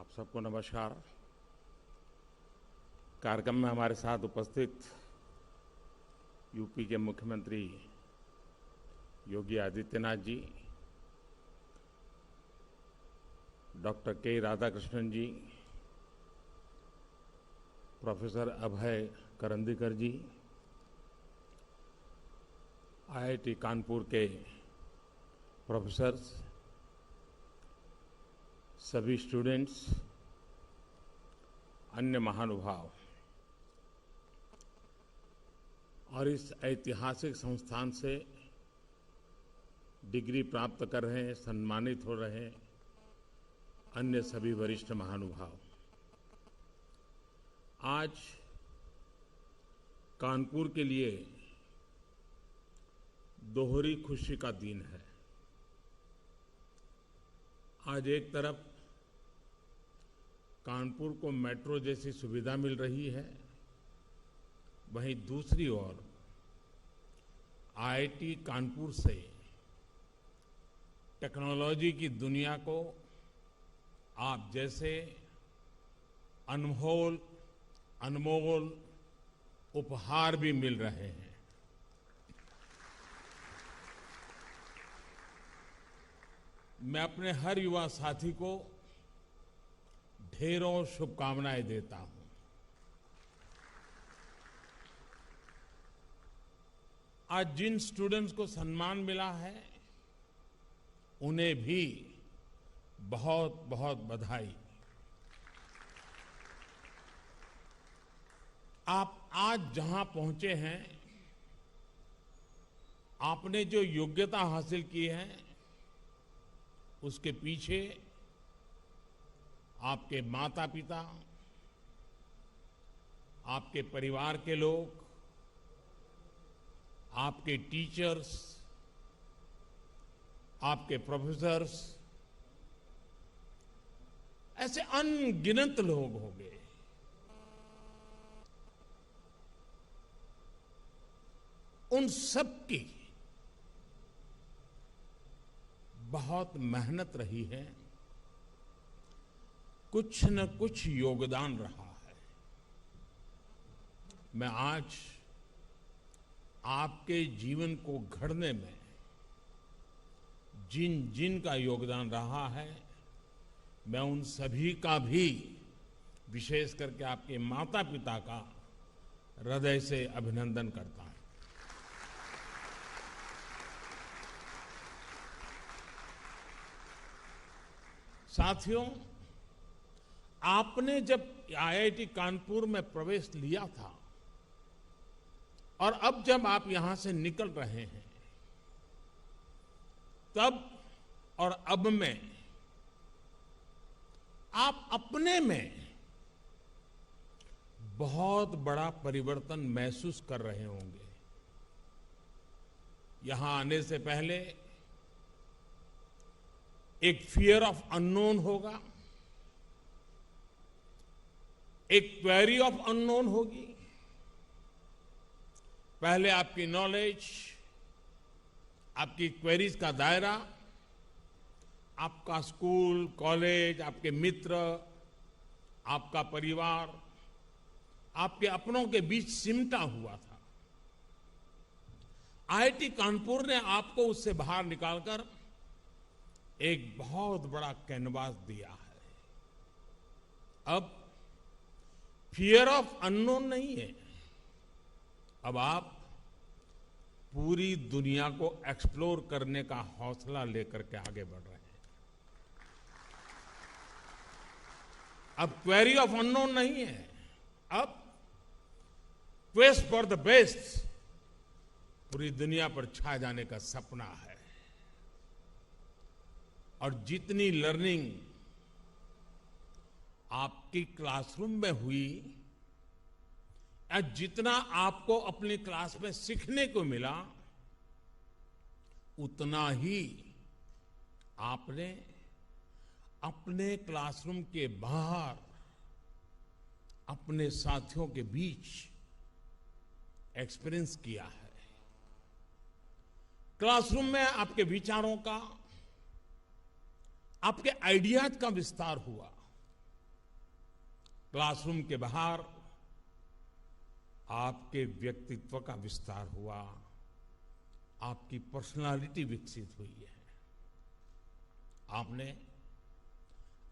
आप सबको नमस्कार। कार्यक्रम में हमारे साथ उपस्थित यूपी के मुख्यमंत्री योगी आदित्यनाथ जी, डॉक्टर के राधाकृष्णन जी, प्रोफेसर अभय करंदीकर जी, आईआईटी कानपुर के प्रोफेसर्स, सभी स्टूडेंट्स, अन्य महानुभाव और इस ऐतिहासिक संस्थान से डिग्री प्राप्त कर रहे हैं, सम्मानित हो रहे हैं अन्य सभी वरिष्ठ महानुभाव। आज कानपुर के लिए दोहरी खुशी का दिन है। आज एक तरफ कानपुर को मेट्रो जैसी सुविधा मिल रही है, वहीं दूसरी ओर आईआईटी कानपुर से टेक्नोलॉजी की दुनिया को आप जैसे अनमोल उपहार भी मिल रहे हैं। मैं अपने हर युवा साथी को ढेरों शुभकामनाएं देता हूं। आज जिन स्टूडेंट्स को सम्मान मिला है, उन्हें भी बहुत बहुत बधाई। आप आज जहां पहुंचे हैं, आपने जो योग्यता हासिल की है, उसके पीछे आपके माता पिता, आपके परिवार के लोग, आपके टीचर्स, आपके प्रोफेसर्स, ऐसे अनगिनत लोग होंगे। उन सबकी बहुत मेहनत रही है, कुछ न कुछ योगदान रहा है। मैं आज आपके जीवन को गढ़ने में जिन जिन का योगदान रहा है, मैं उन सभी का भी, विशेष करके आपके माता पिता का हृदय से अभिनंदन करता हूं। साथियों, आपने जब आईआईटी कानपुर में प्रवेश लिया था और अब जब आप यहां से निकल रहे हैं, तब और अब में आप अपने में बहुत बड़ा परिवर्तन महसूस कर रहे होंगे। यहां आने से पहले एक फियर ऑफ अननोन होगा, एक क्वेरी ऑफ अननोन होगी। पहले आपकी नॉलेज, आपकी क्वेरीज का दायरा, आपका स्कूल, कॉलेज, आपके मित्र, आपका परिवार, आपके अपनों के बीच सिमटा हुआ था। आईआईटी कानपुर ने आपको उससे बाहर निकालकर एक बहुत बड़ा कैनवास दिया है। अब फियर ऑफ अननोन नहीं है, अब आप पूरी दुनिया को एक्सप्लोर करने का हौसला लेकर के आगे बढ़ रहे हैं। अब क्वेरी ऑफ अननोन नहीं है, अब क्वेस्ट फॉर द बेस्ट पूरी दुनिया पर छा जाने का सपना है। और जितनी लर्निंग आपकी क्लासरूम में हुई, या जितना आपको अपनी क्लास में सीखने को मिला, उतना ही आपने अपने क्लासरूम के बाहर अपने साथियों के बीच एक्सपीरियंस किया है। क्लासरूम में आपके विचारों का, आपके आइडियाज का विस्तार हुआ। क्लासरूम के बाहर आपके व्यक्तित्व का विस्तार हुआ, आपकी पर्सनालिटी विकसित हुई है। आपने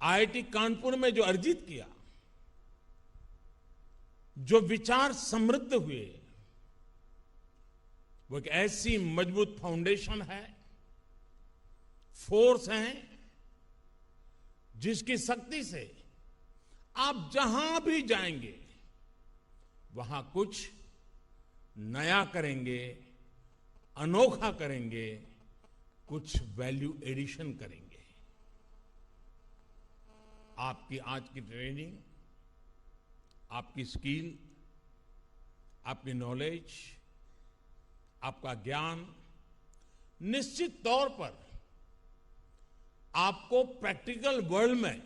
आईआईटी कानपुर में जो अर्जित किया, जो विचार समृद्ध हुए, वो एक ऐसी मजबूत फाउंडेशन है, फोर्स है, जिसकी शक्ति से आप जहां भी जाएंगे वहां कुछ नया करेंगे, अनोखा करेंगे, कुछ वैल्यू एडिशन करेंगे। आपकी आज की ट्रेनिंग, आपकी स्किल, आपकी नॉलेज, आपका ज्ञान निश्चित तौर पर आपको प्रैक्टिकल वर्ल्ड में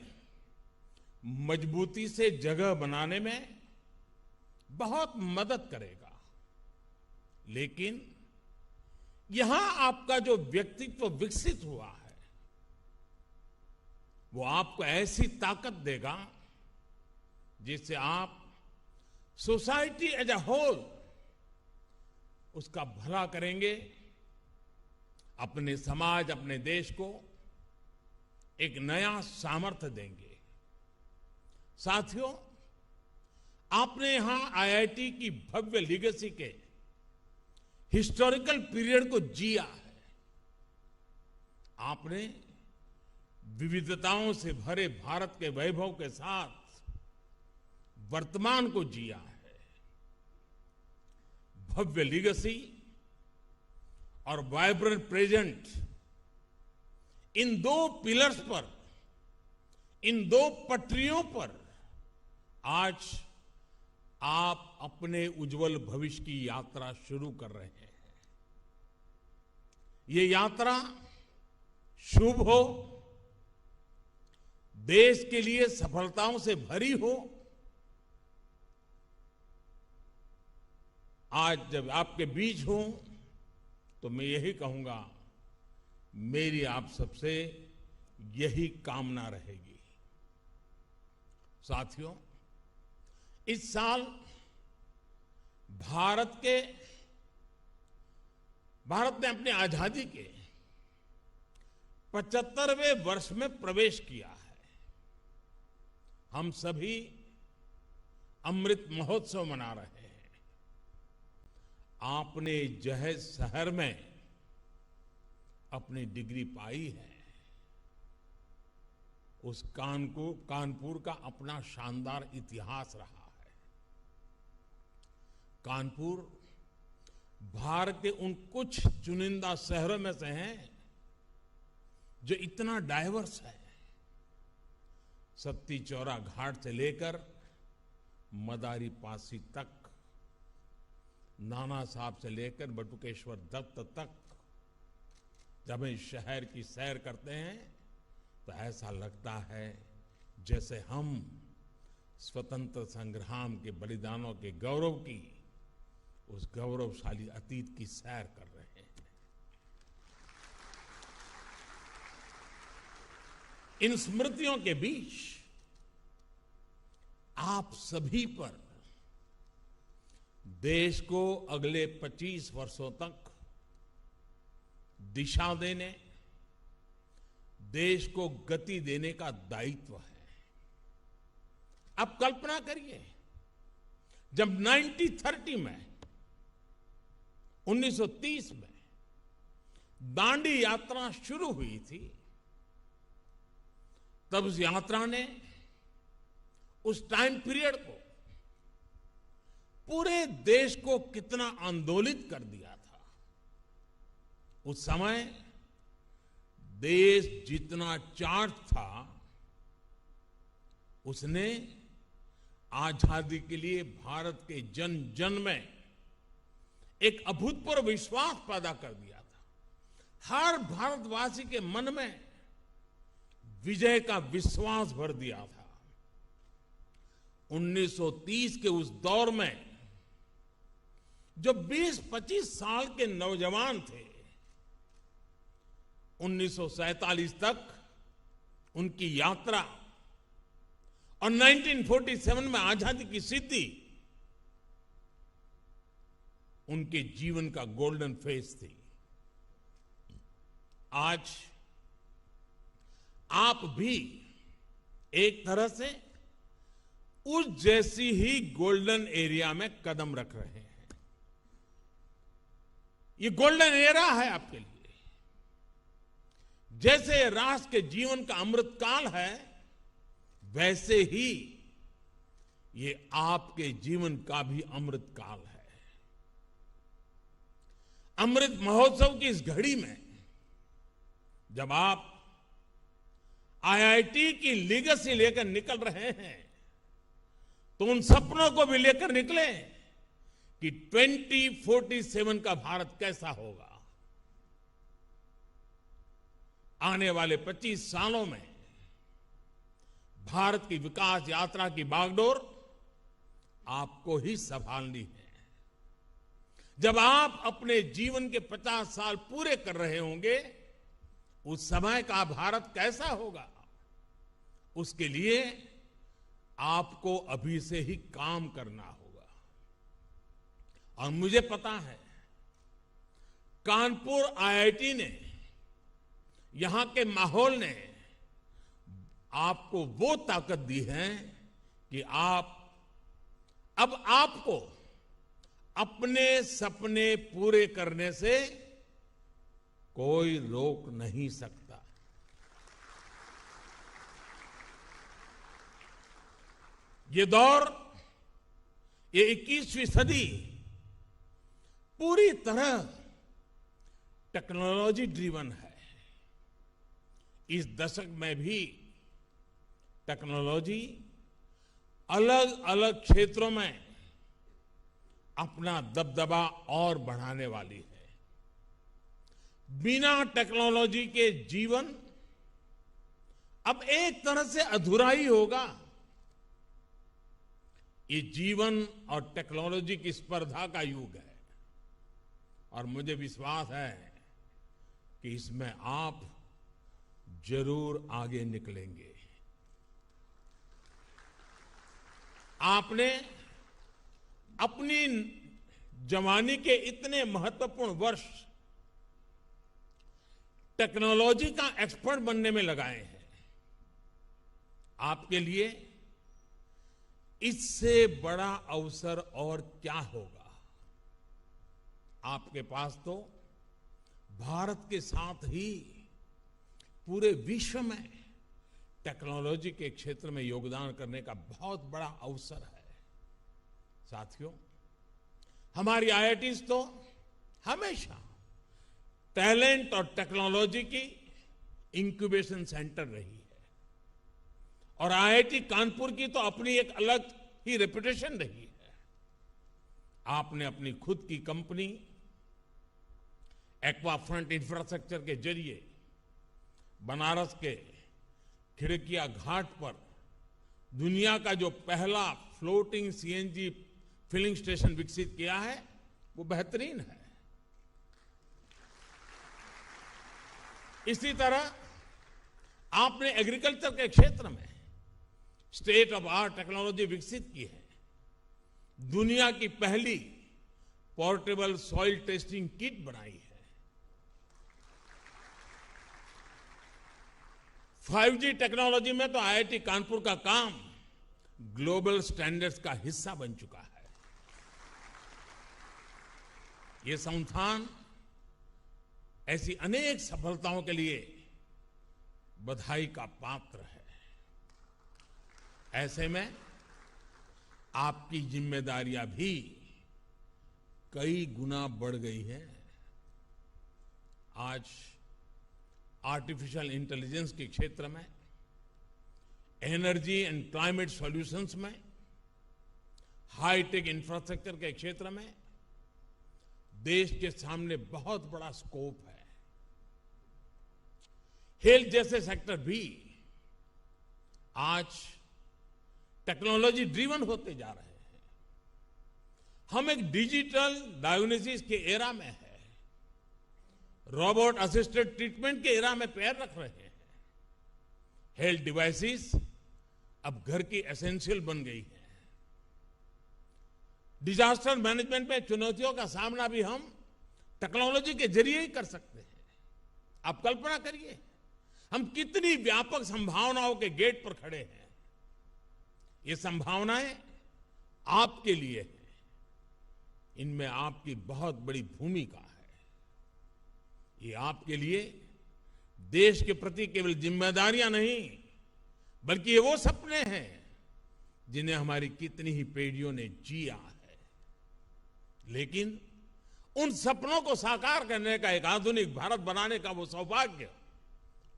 मजबूती से जगह बनाने में बहुत मदद करेगा। लेकिन यहां आपका जो व्यक्तित्व विकसित हुआ है, वो आपको ऐसी ताकत देगा जिससे आप सोसाइटी एज अ होल उसका भला करेंगे, अपने समाज, अपने देश को एक नया सामर्थ्य देंगे। साथियों, आपने यहां आईआईटी की भव्य लीगेसी के हिस्टोरिकल पीरियड को जिया है। आपने विविधताओं से भरे भारत के वैभव के साथ वर्तमान को जिया है। भव्य लीगेसी और वाइब्रेंट प्रेजेंट, इन दो पिलर्स पर, इन दो पटरियों पर आज आप अपने उज्जवल भविष्य की यात्रा शुरू कर रहे हैं। ये यात्रा शुभ हो, देश के लिए सफलताओं से भरी हो। आज जब आपके बीच हूं तो मैं यही कहूंगा, मेरी आप सबसे यही कामना रहेगी। साथियों, इस साल भारत ने अपनी आजादी के 75वें वर्ष में प्रवेश किया है। हम सभी अमृत महोत्सव मना रहे हैं। आपने जहेज शहर में अपनी डिग्री पाई है। उस कानपुर का अपना शानदार इतिहास रहा है। कानपुर भारत के उन कुछ चुनिंदा शहरों में से हैं जो इतना डाइवर्स है। सत्ती चौरा घाट से लेकर मदारी पासी तक, नाना साहब से लेकर बटुकेश्वर दत्त तक, जब हम शहर की सैर करते हैं तो ऐसा लगता है जैसे हम स्वतंत्र संग्राम के बलिदानों के गौरव की, उस गौरवशाली अतीत की सैर कर रहे हैं। इन स्मृतियों के बीच आप सभी पर देश को अगले 25 वर्षों तक दिशा देने, देश को गति देने का दायित्व है। अब कल्पना करिए, जब 1930 में 1930 में दांडी यात्रा शुरू हुई थी, तब उस यात्रा ने उस टाइम पीरियड को, पूरे देश को कितना आंदोलित कर दिया था। उस समय देश जितना चार्ज था, उसने आजादी के लिए भारत के जन जन में एक अभूतपूर्व विश्वास पैदा कर दिया था। हर भारतवासी के मन में विजय का विश्वास भर दिया था। 1930 के उस दौर में जो 20-25 साल के नौजवान थे, 1947 तक उनकी यात्रा और 1947 में आजादी की सिद्धि उनके जीवन का गोल्डन फेज थी। आज आप भी एक तरह से उस जैसी ही गोल्डन एरिया में कदम रख रहे हैं। ये गोल्डन एरा है आपके लिए। जैसे राष्ट्र के जीवन का अमृत काल है, वैसे ही ये आपके जीवन का भी अमृत काल है। अमृत महोत्सव की इस घड़ी में जब आप आईआईटी की लीगेसी लेकर निकल रहे हैं, तो उन सपनों को भी लेकर निकले कि 2047 का भारत कैसा होगा। आने वाले 25 सालों में भारत की विकास यात्रा की बागडोर आपको ही संभालनी है। जब आप अपने जीवन के 50 साल पूरे कर रहे होंगे, उस समय का भारत कैसा होगा, उसके लिए आपको अभी से ही काम करना होगा। और मुझे पता है, कानपुर आईआईटी ने, यहां के माहौल ने आपको वो ताकत दी है कि अब आपको अपने सपने पूरे करने से कोई रोक नहीं सकता। ये दौर, ये 21वीं सदी पूरी तरह टेक्नोलॉजी ड्रिवन है। इस दशक में भी टेक्नोलॉजी अलग अलग क्षेत्रों में अपना दबदबा और बढ़ाने वाली है। बिना टेक्नोलॉजी के जीवन अब एक तरह से अधूरा ही होगा। ये जीवन और टेक्नोलॉजी की स्पर्धा का युग है और मुझे विश्वास है कि इसमें आप जरूर आगे निकलेंगे। आपने अपनी जवानी के इतने महत्वपूर्ण वर्ष टेक्नोलॉजी का एक्सपर्ट बनने में लगाए हैं। आपके लिए इससे बड़ा अवसर और क्या होगा। आपके पास तो भारत के साथ ही पूरे विश्व में टेक्नोलॉजी के क्षेत्र में योगदान करने का बहुत बड़ा अवसर है। साथियों, हमारी आईआईटीज तो हमेशा टैलेंट और टेक्नोलॉजी की इंक्यूबेशन सेंटर रही है और आईआईटी कानपुर की तो अपनी एक अलग ही रेपुटेशन रही है। आपने अपनी खुद की कंपनी एक्वाफ्रंट इंफ्रास्ट्रक्चर के जरिए बनारस के खिड़किया घाट पर दुनिया का जो पहला फ्लोटिंग सीएनजी फिलिंग स्टेशन विकसित किया है, वो बेहतरीन है। इसी तरह आपने एग्रीकल्चर के क्षेत्र में स्टेट ऑफ आर्ट टेक्नोलॉजी विकसित की है। दुनिया की पहली पोर्टेबल सॉइल टेस्टिंग किट बनाई है। 5G टेक्नोलॉजी में तो आईआईटी कानपुर का काम ग्लोबल स्टैंडर्ड्स का हिस्सा बन चुका है। ये संस्थान ऐसी अनेक सफलताओं के लिए बधाई का पात्र है। ऐसे में आपकी जिम्मेदारियां भी कई गुना बढ़ गई है। आज आर्टिफिशियल इंटेलिजेंस के क्षेत्र में, एनर्जी एंड क्लाइमेट सॉल्यूशंस में, हाईटेक इंफ्रास्ट्रक्चर के क्षेत्र में देश के सामने बहुत बड़ा स्कोप है। हेल्थ जैसे सेक्टर भी आज टेक्नोलॉजी ड्रिवन होते जा रहे हैं। हम एक डिजिटल डायग्नोसिस के एरा में है, रोबोट असिस्टेड ट्रीटमेंट के एरा में पैर रख रहे हैं। हेल्थ डिवाइसेस अब घर की एसेंशियल बन गई है। डिजास्टर मैनेजमेंट में चुनौतियों का सामना भी हम टेक्नोलॉजी के जरिए ही कर सकते हैं। आप कल्पना करिए, हम कितनी व्यापक संभावनाओं के गेट पर खड़े हैं। ये संभावनाएं आपके लिए हैं, इनमें आपकी बहुत बड़ी भूमिका है। ये आपके लिए देश के प्रति केवल जिम्मेदारियां नहीं, बल्कि ये वो सपने हैं जिन्हें हमारी कितनी ही पीढ़ियों ने जिया है। लेकिन उन सपनों को साकार करने का, एक आधुनिक भारत बनाने का वो सौभाग्य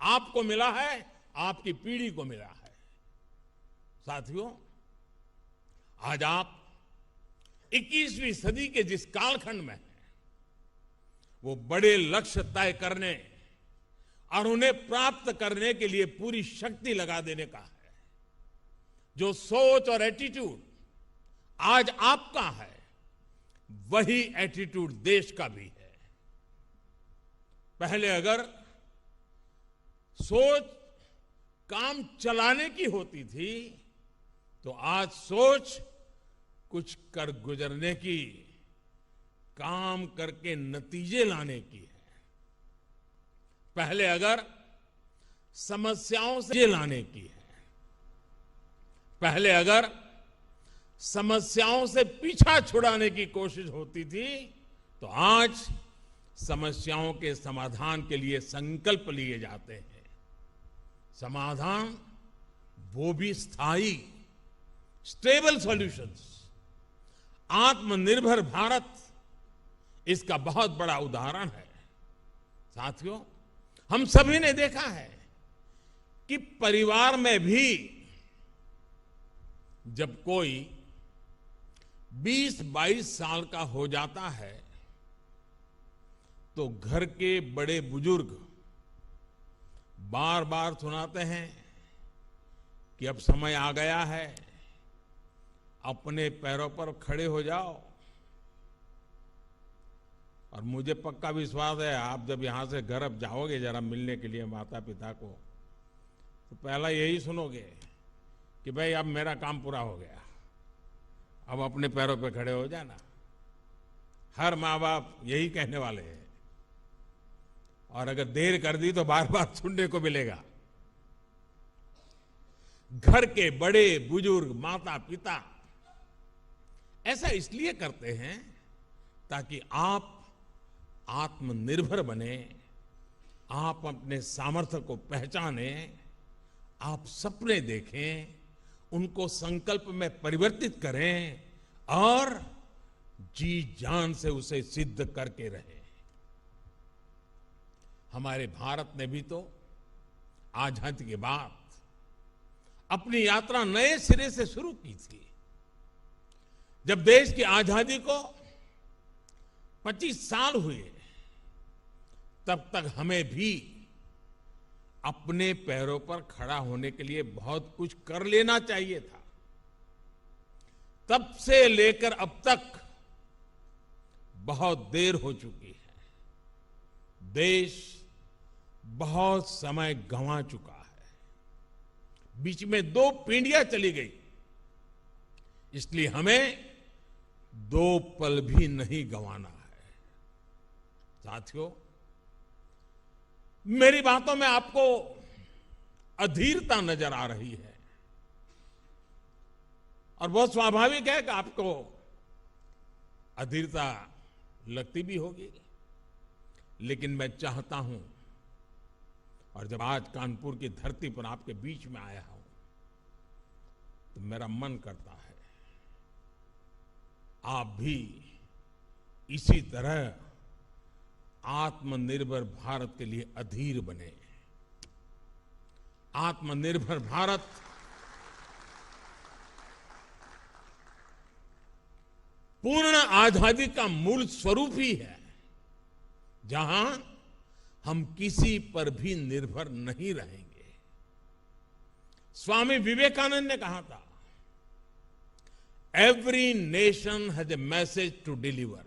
आपको मिला है, आपकी पीढ़ी को मिला है। साथियों, आज आप 21वीं सदी के जिस कालखंड में हैं, वो बड़े लक्ष्य तय करने और उन्हें प्राप्त करने के लिए पूरी शक्ति लगा देने का है। जो सोच और एटीट्यूड आज आपका है, वही एटीट्यूड देश का भी है। पहले अगर सोच काम चलाने की होती थी, तो आज सोच कुछ कर गुजरने की, काम करके नतीजे लाने की है। पहले अगर समस्याओं से लाने की है, पहले अगर समस्याओं से पीछा छुड़ाने की कोशिश होती थी, तो आज समस्याओं के समाधान के लिए संकल्प लिए जाते हैं। समाधान वो भी स्थायी, स्टेबल सॉल्यूशंस। आत्मनिर्भर भारत इसका बहुत बड़ा उदाहरण है। साथियों, हम सभी ने देखा है कि परिवार में भी जब कोई 20-22 साल का हो जाता है, तो घर के बड़े बुजुर्ग बार बार सुनाते हैं कि अब समय आ गया है, अपने पैरों पर खड़े हो जाओ। और मुझे पक्का विश्वास है, आप जब यहां से घर अब जाओगे जरा मिलने के लिए माता पिता को, तो पहला यही सुनोगे कि भाई अब मेरा काम पूरा हो गया, अब अपने पैरों पर खड़े हो जाना। हर माँ बाप यही कहने वाले हैं, और अगर देर कर दी तो बार बार सुनने को मिलेगा। घर के बड़े बुजुर्ग, माता पिता ऐसा इसलिए करते हैं ताकि आप आत्मनिर्भर बने, आप अपने सामर्थ्य को पहचाने, आप सपने देखें, उनको संकल्प में परिवर्तित करें और जी जान से उसे सिद्ध करके रहें। हमारे भारत ने भी तो आजादी के बाद अपनी यात्रा नए सिरे से शुरू की थी। जब देश की आजादी को 25 साल हुए, तब तक हमें भी अपने पैरों पर खड़ा होने के लिए बहुत कुछ कर लेना चाहिए था। तब से लेकर अब तक बहुत देर हो चुकी है। देश बहुत समय गंवा चुका है। बीच में 2 पीढ़ियां चली गई, इसलिए हमें 2 पल भी नहीं गंवाना है। साथियों, मेरी बातों में आपको अधीरता नजर आ रही है, और बहुत स्वाभाविक है कि आपको अधीरता लगती भी होगी। लेकिन मैं चाहता हूं, और जब आज कानपुर की धरती पर आपके बीच में आया हूं, तो मेरा मन करता है आप भी इसी तरह आत्मनिर्भर भारत के लिए अधीर बने। आत्मनिर्भर भारत पूर्ण आजादी का मूल स्वरूप ही है, जहां हम किसी पर भी निर्भर नहीं रहेंगे। स्वामी विवेकानंद ने कहा था, every nation has a message to deliver,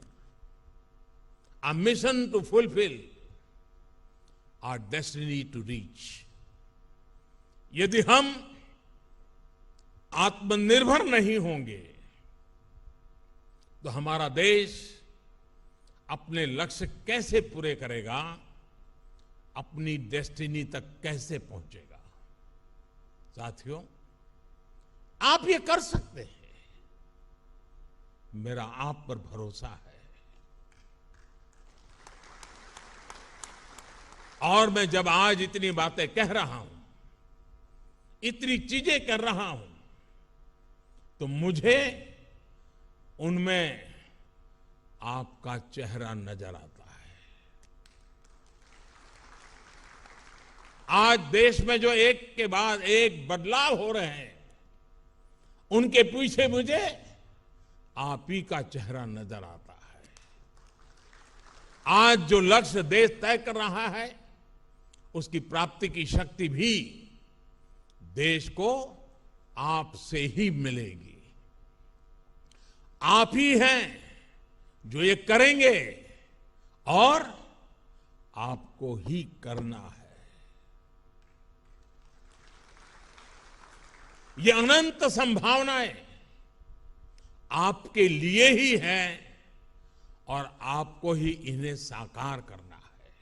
a mission to fulfill, our destiny to reach. यदि हम आत्मनिर्भर नहीं होंगे तो हमारा देश अपने लक्ष्य कैसे पूरे करेगा, अपनी डेस्टिनी तक कैसे पहुंचेगा। साथियों, आप ये कर सकते हैं, मेरा आप पर भरोसा है। और मैं जब आज इतनी बातें कह रहा हूं, इतनी चीजें कर रहा हूं, तो मुझे उनमें आपका चेहरा नजर आता है। आज देश में जो एक के बाद एक बदलाव हो रहे हैं, उनके पीछे मुझे आप ही का चेहरा नजर आता है। आज जो लक्ष्य देश तय कर रहा है, उसकी प्राप्ति की शक्ति भी देश को आपसे ही मिलेगी। आप ही हैं जो ये करेंगे और आपको ही करना है। ये अनंत संभावनाएं आपके लिए ही हैं और आपको ही इन्हें साकार करना है।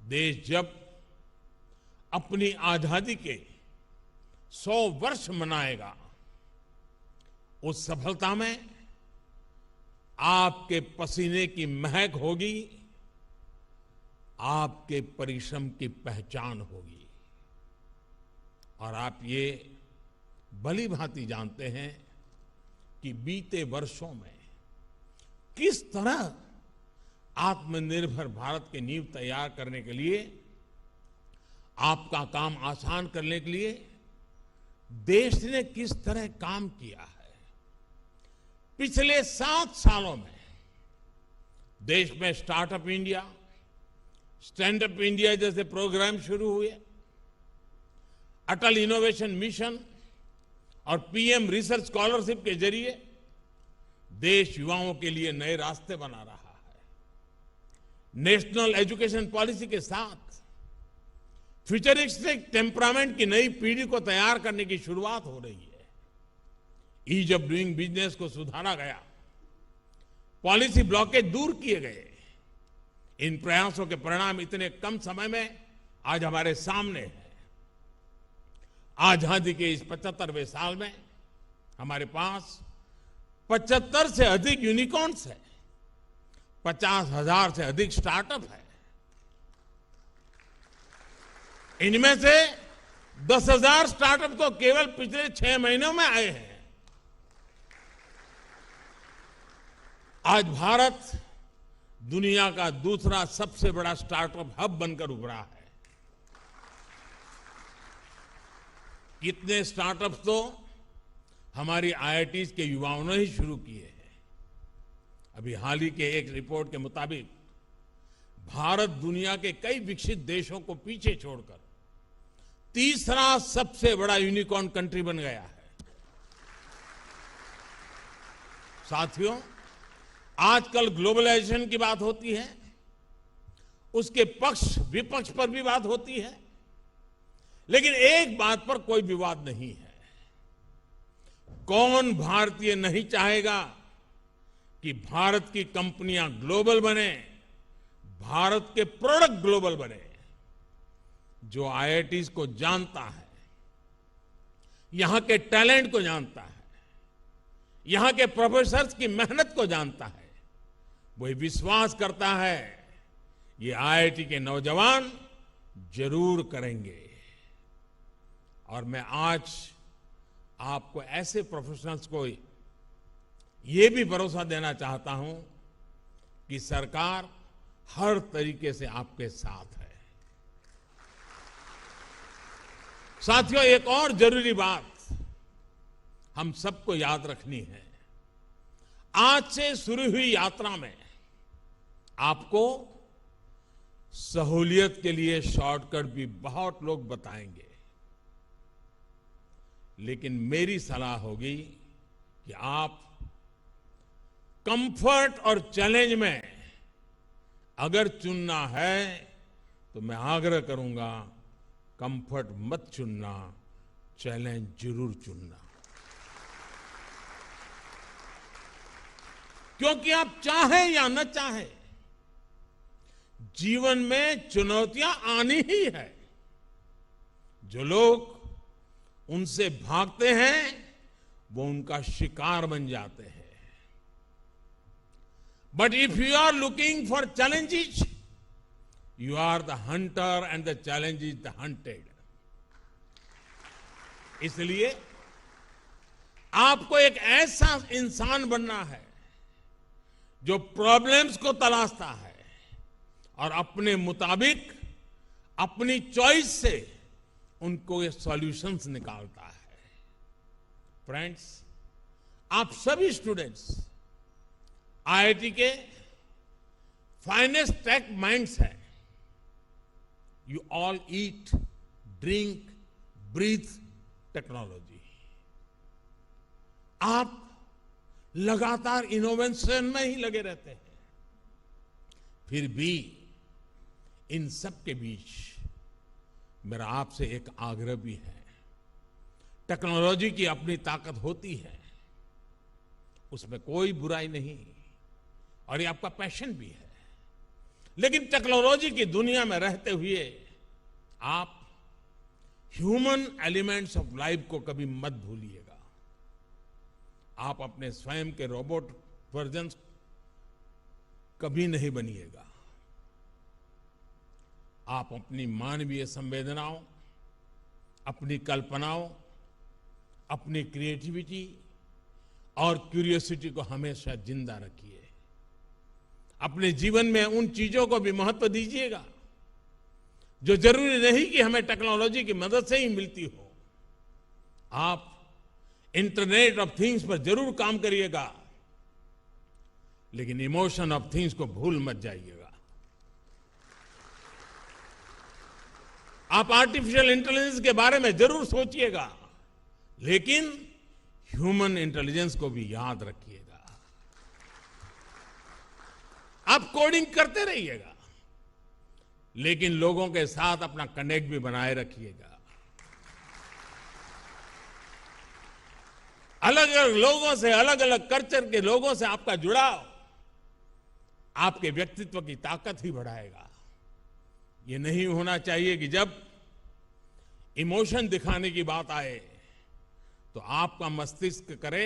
देश जब अपनी आजादी के 100 वर्ष मनाएगा, उस सफलता में आपके पसीने की महक होगी, आपके परिश्रम की पहचान होगी। और आप ये भली भांति जानते हैं कि बीते वर्षों में किस तरह आत्मनिर्भर भारत की नींव तैयार करने के लिए, आपका काम आसान करने के लिए देश ने किस तरह काम किया है। पिछले 7 सालों में देश में startup India, stand up India जैसे प्रोग्राम शुरू हुए, अटल इनोवेशन मिशन और पीएम रिसर्च स्कॉलरशिप के जरिए देश युवाओं के लिए नए रास्ते बना रहा है। नेशनल एजुकेशन पॉलिसी के साथ फ्यूचरिस्टिक टेम्परामेंट की नई पीढ़ी को तैयार करने की शुरुआत हो रही है। ईज ऑफ डूइंग बिजनेस को सुधारा गया, पॉलिसी ब्लॉकेज दूर किए गए। इन प्रयासों के परिणाम इतने कम समय में आज हमारे सामने है। आजादी के इस 75वें साल में हमारे पास 75 से अधिक यूनिकॉर्न्स है, 50,000 से अधिक स्टार्टअप है। इनमें से 10,000 स्टार्टअप तो केवल पिछले 6 महीनों में आए हैं। आज भारत दुनिया का दूसरा सबसे बड़ा स्टार्टअप हब बनकर उभरा है। कितने स्टार्टअप्स तो हमारी आईआईटीज के युवाओं ने ही शुरू किए हैं। अभी हाल ही के एक रिपोर्ट के मुताबिक भारत दुनिया के कई विकसित देशों को पीछे छोड़कर तीसरा सबसे बड़ा यूनिकॉर्न कंट्री बन गया है। साथियों, आजकल ग्लोबलाइजेशन की बात होती है, उसके पक्ष विपक्ष पर भी बात होती है, लेकिन एक बात पर कोई विवाद नहीं है। कौन भारतीय नहीं चाहेगा कि भारत की कंपनियां ग्लोबल बने, भारत के प्रोडक्ट ग्लोबल बने। जो आईआईटीज को जानता है, यहां के टैलेंट को जानता है, यहां के प्रोफेसर्स की मेहनत को जानता है, वही विश्वास करता है ये आईआईटी के नौजवान जरूर करेंगे। और मैं आज आपको ऐसे प्रोफेशनल्स को ये भी भरोसा देना चाहता हूं कि सरकार हर तरीके से आपके साथ है। साथियों, एक और जरूरी बात हम सबको याद रखनी है। आज से शुरू हुई यात्रा में आपको सहूलियत के लिए शॉर्टकट भी बहुत लोग बताएंगे, लेकिन मेरी सलाह होगी कि आप कंफर्ट और चैलेंज में अगर चुनना है तो मैं आग्रह करूंगा, कंफर्ट मत चुनना, चैलेंज जरूर चुनना। क्योंकि आप चाहें या न चाहें, जीवन में चुनौतियां आनी ही है। जो लोग उनसे भागते हैं वो उनका शिकार बन जाते हैं। But if you are looking for challenges, you are the hunter and the challenge is the hunted. इसलिए आपको एक ऐसा इंसान बनना है जो प्रॉब्लम्स को तलाशता है और अपने मुताबिक, अपनी चॉइस से उनको ये सॉल्यूशंस निकालता है। फ्रेंड्स, आप सभी स्टूडेंट्स आईआईटी के फाइनेस्ट टेक माइंड्स हैं। You all eat, drink, breathe technology. आप लगातार इनोवेशन में ही लगे रहते हैं। फिर भी इन सब के बीच मेरा आपसे एक आग्रह भी है। टेक्नोलॉजी की अपनी ताकत होती है, उसमें कोई बुराई नहीं, और ये आपका पैशन भी है। लेकिन टेक्नोलॉजी की दुनिया में रहते हुए आप ह्यूमन एलिमेंट्स ऑफ लाइफ को कभी मत भूलिएगा। आप अपने स्वयं के रोबोट वर्जन कभी नहीं बनिएगा। आप अपनी मानवीय संवेदनाओं, अपनी कल्पनाओं, अपनी क्रिएटिविटी और क्यूरियोसिटी को हमेशा जिंदा रखिए। अपने जीवन में उन चीजों को भी महत्व दीजिएगा जो जरूरी नहीं कि हमें टेक्नोलॉजी की मदद से ही मिलती हो। आप इंटरनेट ऑफ थिंग्स पर जरूर काम करिएगा, लेकिन इमोशन ऑफ थिंग्स को भूल मत जाइएगा। आप आर्टिफिशियल इंटेलिजेंस के बारे में जरूर सोचिएगा, लेकिन ह्यूमन इंटेलिजेंस को भी याद रखिएगा। आप कोडिंग करते रहिएगा, लेकिन लोगों के साथ अपना कनेक्ट भी बनाए रखिएगा। अलग अलग लोगों से, अलग अलग कल्चर के लोगों से आपका जुड़ाव आपके व्यक्तित्व की ताकत ही बढ़ाएगा। ये नहीं होना चाहिए कि जब इमोशन दिखाने की बात आए तो आपका मस्तिष्क करे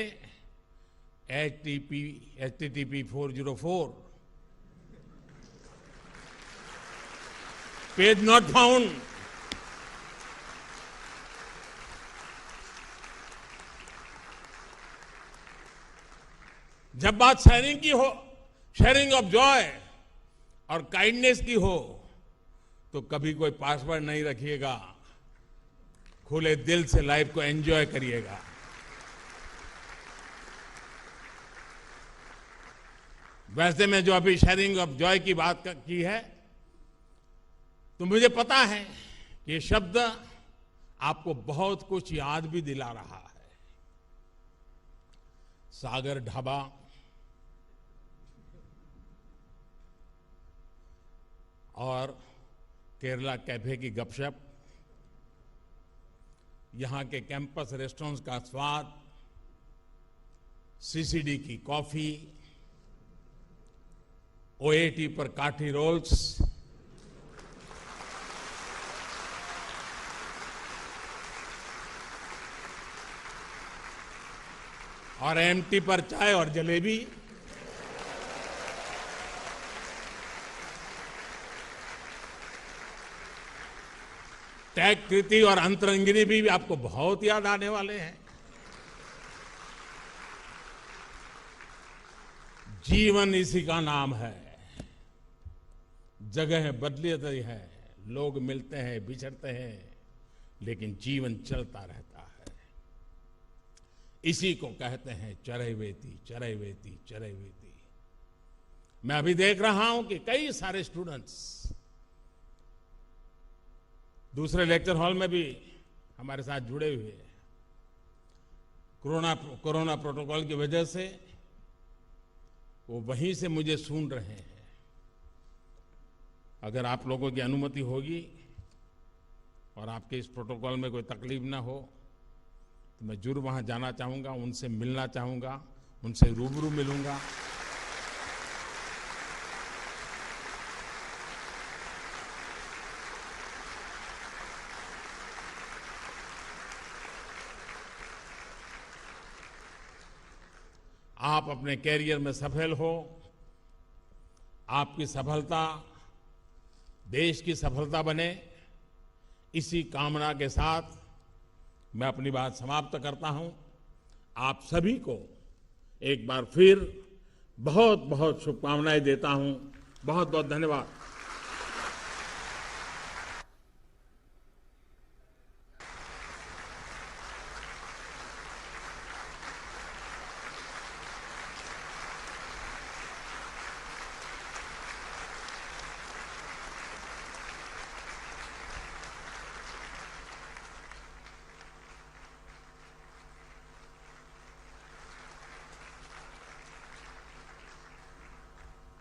HTTP 404 पेज नॉट फाउंड। जब बात शेयरिंग की हो, शेयरिंग ऑफ जॉय और काइंडनेस की हो, तो कभी कोई पासवर्ड नहीं रखिएगा। खुले दिल से लाइफ को एंजॉय करिएगा। वैसे में जो अभी शेयरिंग ऑफ जॉय की बात की है, तो मुझे पता है कि ये शब्द आपको बहुत कुछ याद भी दिला रहा है। सागर ढाबा, और केरला कैफे की गपशप, यहां के कैंपस रेस्टोरेंट्स का स्वाद, सीसीडी की कॉफी, ओएटी पर काठी रोल्स, और एमटी पर चाय और जलेबी, टैग कृति और अंतरंगिनी भी आपको बहुत याद आने वाले हैं। जीवन इसी का नाम है। जगह बदलती है, लोग मिलते हैं, बिछड़ते हैं, लेकिन जीवन चलता रहता है। इसी को कहते हैं चरैवेति, चरैवेति, चरैवेति। मैं अभी देख रहा हूं कि कई सारे स्टूडेंट्स दूसरे लेक्चर हॉल में भी हमारे साथ जुड़े हुए हैं। कोरोना प्रोटोकॉल की वजह से वो वहीं से मुझे सुन रहे हैं। अगर आप लोगों की अनुमति होगी और आपके इस प्रोटोकॉल में कोई तकलीफ ना हो, तो मैं जरूर वहां जाना चाहूंगा, उनसे मिलना चाहूंगा, उनसे रूबरू मिलूंगा। आप अपने कैरियर में सफल हो, आपकी सफलता देश की सफलता बने, इसी कामना के साथ मैं अपनी बात समाप्त करता हूं। आप सभी को एक बार फिर बहुत बहुत शुभकामनाएं देता हूं। बहुत बहुत धन्यवाद।